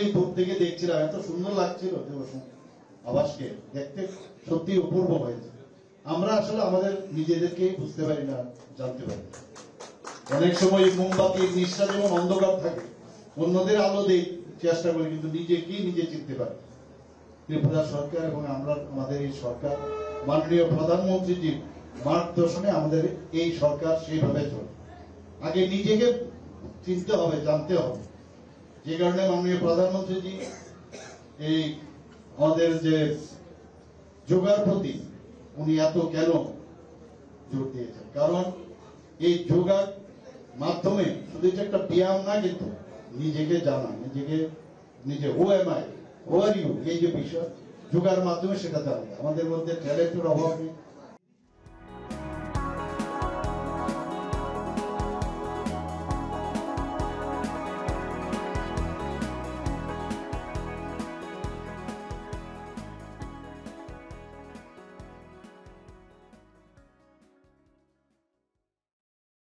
এই দূর থেকে দেখছিলাম, এত সুন্দর লাগছিল আবাসকে দেখতে, সত্যি অপূর্ব হয়েছে। আমরা আসলে আমাদের নিজেদেরকে বুঝতে পারি না, জানতে পারি। অনেক সময় মোমবাতির নিঃশ্বাস যেমন অন্ধকার থাকে, অন্যদের আলো দেই চেষ্টা করি, কিন্তু নিজেকেই নিজে চিনতে পারি। ত্রিপুরা সরকার এবং আমরা, আমাদের এই সরকার, মাননীয় প্রধানমন্ত্রীজির মার্গদর্শনে আমাদের এই সরকার সেইভাবে চলে। আগে নিজেকে চিনতে হবে, জানতে হবে। যে কারণে মাননীয় প্রধানমন্ত্রীজি এই আমাদের যে যোগার প্রতি উনি এত কেন জোর দিয়েছেন, কারণ এই যোগার মাধ্যমে শুধু যে একটা ব্যায়াম না, কিন্তু নিজেকে জানা, নিজে who am I, who are you, এই যে বিষয় যোগার মাধ্যমে সেটা জানা। আমাদের মধ্যে ট্যালেন্টের অভাব নেই,